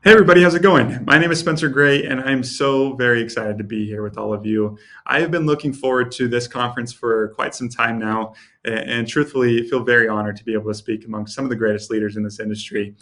Hey everybody, how's it going? My name is Spencer Gray, and I'm so very excited to be here with all of you. I have been looking forward to this conference for quite some time now, and truthfully feel very honored to be able to speak among some of the greatest leaders in this industry.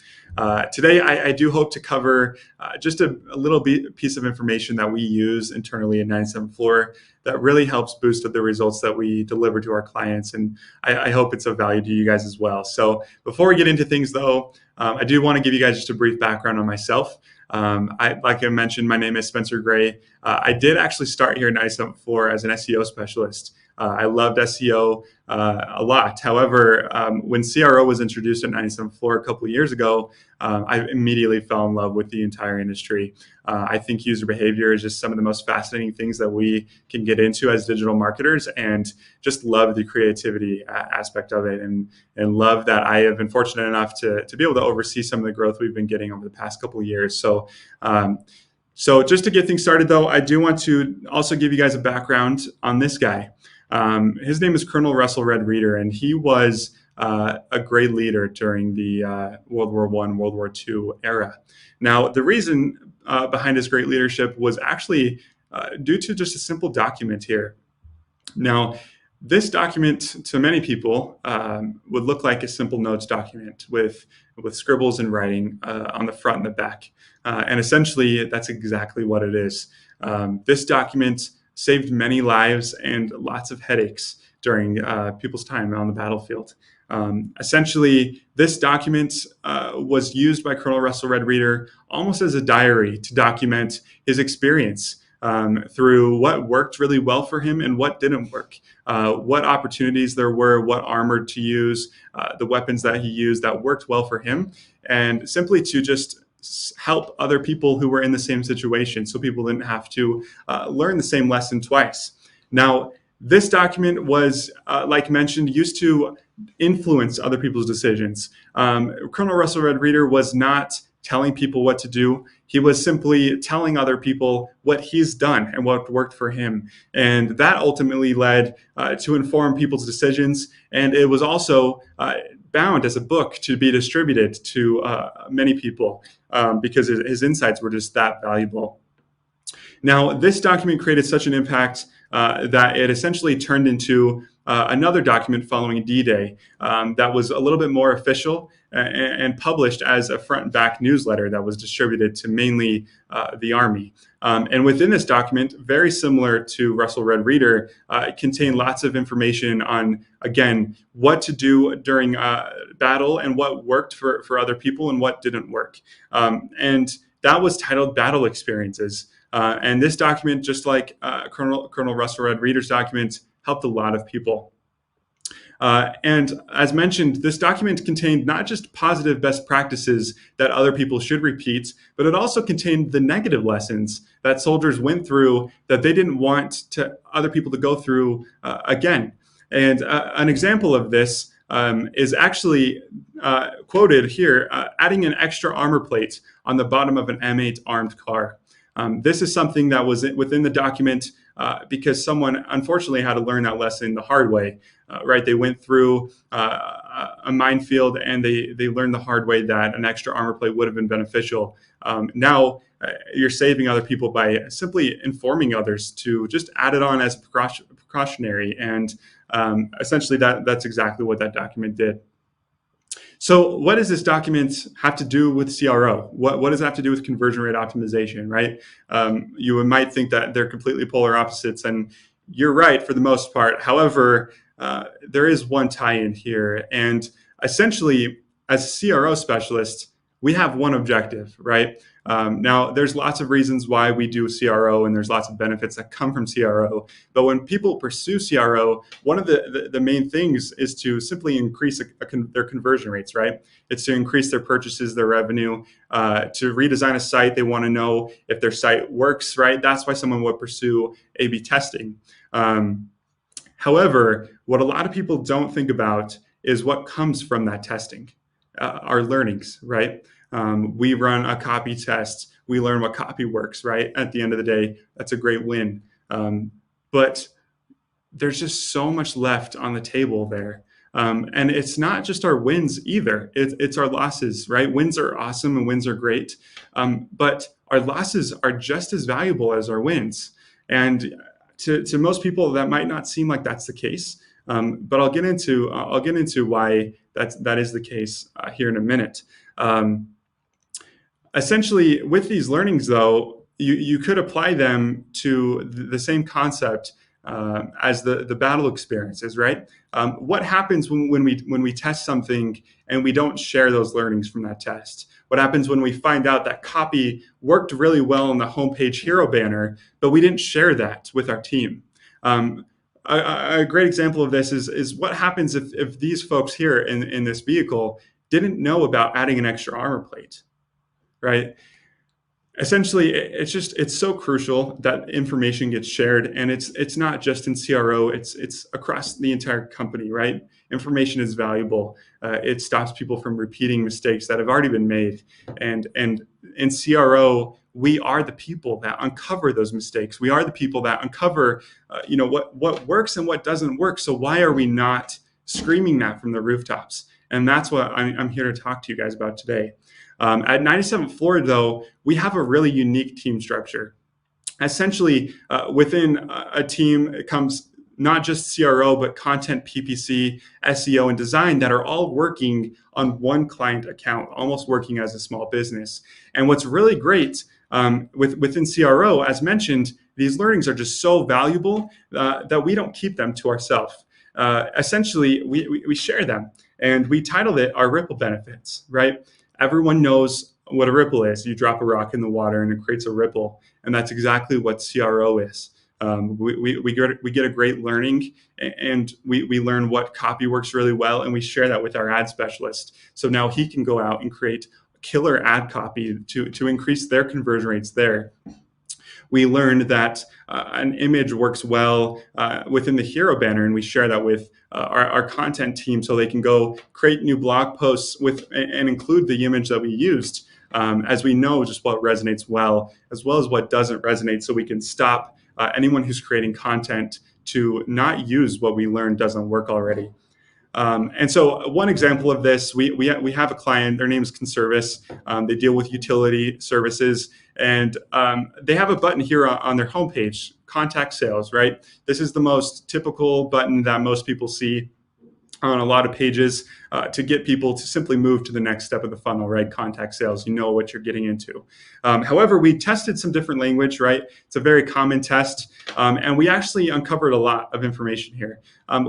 Today, I do hope to cover just a little piece of information that we use internally at 97th Floor that really helps boost the results that we deliver to our clients, and I hope it's of value to you guys as well. So before we get into things though, I do want to give you guys just a brief background on myself. Like I mentioned, my name is Spencer Gray. I did actually start here at 97th Floor as an SEO specialist. I loved SEO a lot. However, when CRO was introduced at 97th Floor a couple of years ago, I immediately fell in love with the entire industry. I think user behavior is just some of the most fascinating things that we can get into as digital marketers, and just love the creativity aspect of it, and love that I have been fortunate enough to be able to oversee some of the growth we've been getting over the past couple of years. So just to get things started, though, I do want to also give you guys a background on this guy. His name is Colonel Russell Red Reader, and he was a great leader during the World War I, World War II era. Now, the reason behind his great leadership was actually due to just a simple document here. Now, this document to many people would look like a simple notes document with scribbles and writing on the front and the back. And essentially, that's exactly what it is. This document saved many lives and lots of headaches during people's time on the battlefield. Essentially, this document was used by Colonel Russell Red Reader almost as a diary to document his experience through what worked really well for him and what didn't work, what opportunities there were, what armor to use, the weapons that he used that worked well for him, and simply to just help other people who were in the same situation so people didn't have to learn the same lesson twice. Now, this document was, like mentioned, used to influence other people's decisions. Colonel Russell Red Reader was not telling people what to do. He was simply telling other people what he's done and what worked for him. And that ultimately led to inform people's decisions. And it was also bound as a book to be distributed to many people because his insights were just that valuable. Now, this document created such an impact that it essentially turned into another document following D-Day that was a little bit more official and published as a front and back newsletter that was distributed to mainly the Army. And within this document, very similar to Russell Red Reader, it contained lots of information on, again, what to do during battle and what worked for other people and what didn't work. And that was titled Battle Experiences. And this document, just like Colonel Russell Red Reader's document, helped a lot of people. And as mentioned, this document contained not just positive best practices that other people should repeat, but it also contained the negative lessons that soldiers went through that they didn't want other people to go through again. And an example of this is actually quoted here, adding an extra armor plate on the bottom of an M8 armed car. This is something that was within the document because someone unfortunately had to learn that lesson the hard way, right? They went through a minefield and they learned the hard way that an extra armor plate would have been beneficial. Now you're saving other people by simply informing others to just add it on as precautionary. And essentially that's exactly what that document did. So what does this document have to do with CRO? What does it have to do with conversion rate optimization, right? You might think that they're completely polar opposites, and you're right for the most part. However, there is one tie-in here. And essentially, as a CRO specialist, we have one objective, right? Now, there's lots of reasons why we do CRO, and there's lots of benefits that come from CRO. But when people pursue CRO, one of the main things is to simply increase their conversion rates, right? It's to increase their purchases, their revenue, to redesign a site. They want to know if their site works, right? That's why someone would pursue A/B testing. However, what a lot of people don't think about is what comes from that testing, our learnings, right? We run a copy test. We learn what copy works, right? At the end of the day, that's a great win. But there's just so much left on the table there. And it's not just our wins either. It's our losses, right? Wins are awesome and wins are great. But our losses are just as valuable as our wins. And to most people, that might not seem like that's the case. But I'll get into why that is the case here in a minute. Essentially, with these learnings, though, you could apply them to the same concept as the battle experiences, right? What happens when we test something and we don't share those learnings from that test? What happens when we find out that copy worked really well on the homepage hero banner, but we didn't share that with our team? A great example of this is what happens if these folks here in this vehicle didn't know about adding an extra armor plate, right? Essentially, it's so crucial that information gets shared, and it's not just in CRO, it's across the entire company, right? Information is valuable. It stops people from repeating mistakes that have already been made, and in CRO, we are the people that uncover those mistakes. We are the people that uncover what works and what doesn't work. So why are we not screaming that from the rooftops? And that's what I'm here to talk to you guys about today. At 97th Floor, though, we have a really unique team structure. Essentially, within a team, it comes not just CRO, but content, PPC, SEO, and design that are all working on one client account, almost working as a small business. And what's really great within CRO, as mentioned, these learnings are just so valuable that we don't keep them to ourselves. Essentially, we share them, and we titled it our ripple benefits, right? Everyone knows what a ripple is. You drop a rock in the water and it creates a ripple. And that's exactly what CRO is. We get a great learning, and we learn what copy works really well, and we share that with our ad specialist. So now he can go out and create killer ad copy to increase their conversion rates there. We learned that an image works well within the hero banner, and we share that with our content team so they can go create new blog posts and include the image that we used, as we know just what resonates well as what doesn't resonate, so we can stop anyone who's creating content to not use what we learned doesn't work already. And so one example of this, we have a client, their name is Conservice. They deal with utility services, and they have a button here on their homepage, contact sales, right? This is the most typical button that most people see on a lot of pages to get people to simply move to the next step of the funnel, right? Contact sales, you know what you're getting into. However, we tested some different language, right? It's a very common test, and we actually uncovered a lot of information here.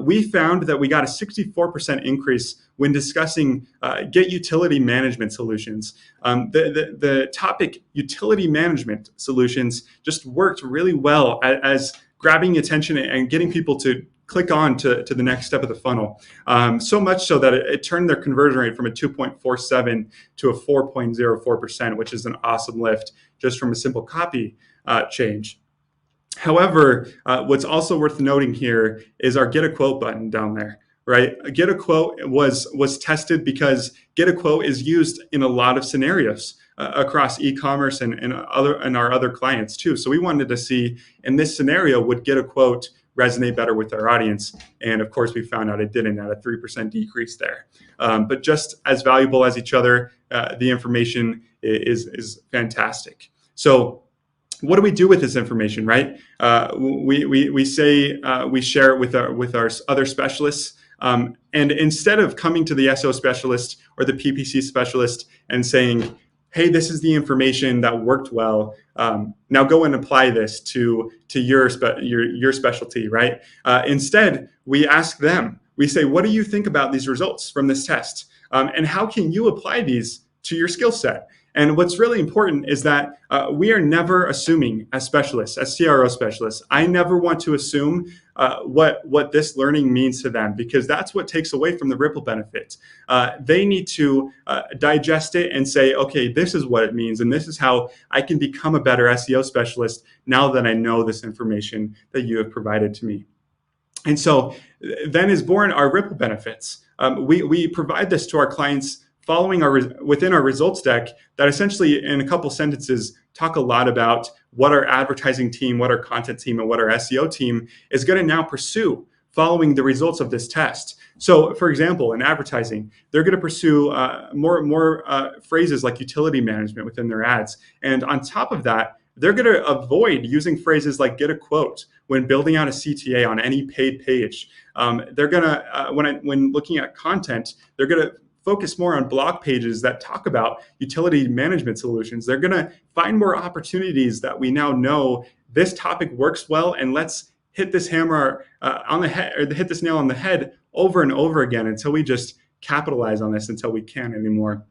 We found that we got a 64% increase when discussing get utility management solutions. The topic utility management solutions just worked really well as grabbing attention and getting people to click on to the next step of the funnel. So much so that it turned their conversion rate from a 2.47 to a 4.04%, which is an awesome lift just from a simple copy change. However, what's also worth noting here is our get a quote button down there, right? Get a quote was tested because get a quote is used in a lot of scenarios across e-commerce and our other clients too. So we wanted to see in this scenario, would get a quote resonate better with our audience? And of course, we found out it didn't, at a 3% decrease there. But just as valuable as each other, the information is fantastic. So what do we do with this information, right? We say we share it with our other specialists. And instead of coming to the SEO specialist or the PPC specialist and saying, hey, this is the information that worked well, now go and apply this to your specialty, right? Instead, we ask them, we say, what do you think about these results from this test? And how can you apply these to your skill set? And what's really important is that we are never assuming as specialists, as CRO specialists. I never want to assume what this learning means to them, because that's what takes away from the ripple benefit. They need to digest it and say, okay, this is what it means, and this is how I can become a better SEO specialist now that I know this information that you have provided to me. And so then is born our ripple benefits. We provide this to our clients following within our results deck that essentially in a couple sentences talk a lot about what our advertising team, what our content team, and what our SEO team is going to now pursue following the results of this test. So, for example, in advertising, they're going to pursue more phrases like utility management within their ads. And on top of that, they're going to avoid using phrases like get a quote when building out a CTA on any paid page. They're going to, when looking at content, they're going to focus more on blog pages that talk about utility management solutions. They're going to find more opportunities that we now know this topic works well, and let's hit this hammer on the head, or hit this nail on the head over and over again until we just capitalize on this until we can't anymore.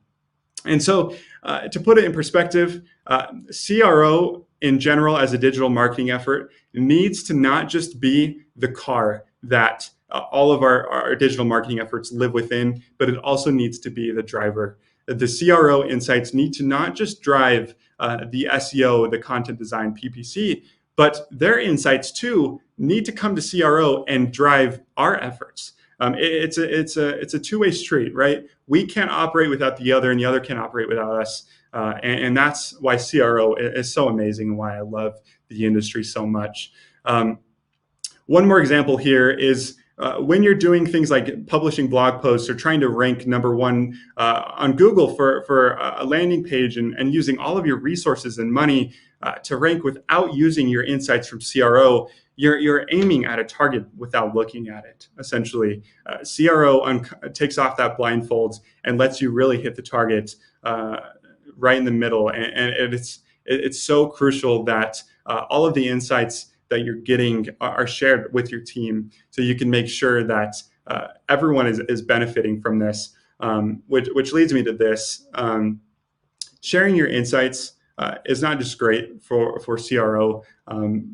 And so, to put it in perspective, CRO in general as a digital marketing effort needs to not just be the car that all of our digital marketing efforts live within, but it also needs to be the driver. The CRO insights need to not just drive the SEO, the content design, PPC, but their insights too need to come to CRO and drive our efforts. It's a two-way street, right? We can't operate without the other, and the other can't operate without us. And that's why CRO is so amazing, and why I love the industry so much. One more example here is when you're doing things like publishing blog posts or trying to rank number one on Google for a landing page, and using all of your resources and money to rank without using your insights from CRO, you're aiming at a target without looking at it. Essentially, CRO takes off that blindfold and lets you really hit the target right in the middle. And it's so crucial that all of the insights that you're getting are shared with your team, so you can make sure that everyone is benefiting from this. Which leads me to this: sharing your insights is not just great for CRO.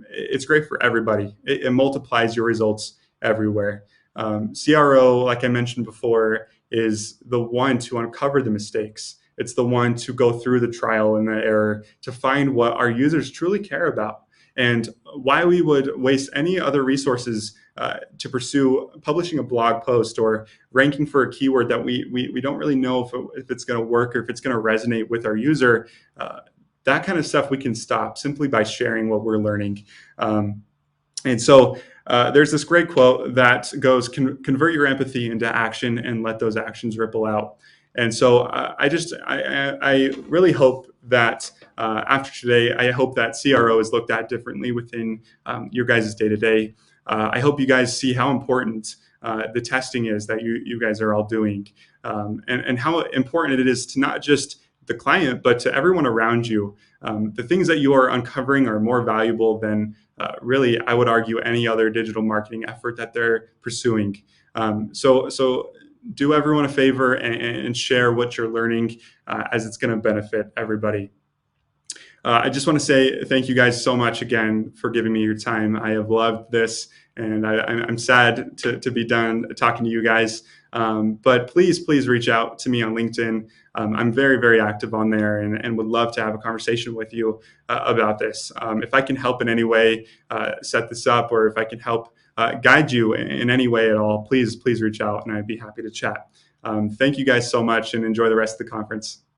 It's great for everybody. It multiplies your results everywhere. CRO, like I mentioned before, is the one to uncover the mistakes. It's the one to go through the trial and the error to find what our users truly care about, and why we would waste any other resources to pursue publishing a blog post or ranking for a keyword that we don't really know if it's going to work or if it's going to resonate with our user. That kind of stuff we can stop simply by sharing what we're learning. And so there's this great quote that goes, convert your empathy into action and let those actions ripple out. And so I really hope that after today, I hope that CRO is looked at differently within your guys' day-to-day. I hope you guys see how important the testing is that you guys are all doing, and how important it is to not just the client, but to everyone around you. The things that you are uncovering are more valuable than really, I would argue, any other digital marketing effort that they're pursuing. So do everyone a favor and share what you're learning, as it's going to benefit everybody. I just want to say thank you guys so much again for giving me your time. I have loved this, and I'm sad to be done talking to you guys. But please reach out to me on LinkedIn. I'm very, very active on there, and would love to have a conversation with you about this. If I can help in any way set this up, or if I can help guide you in any way at all, please reach out, and I'd be happy to chat. Thank you guys so much, and enjoy the rest of the conference.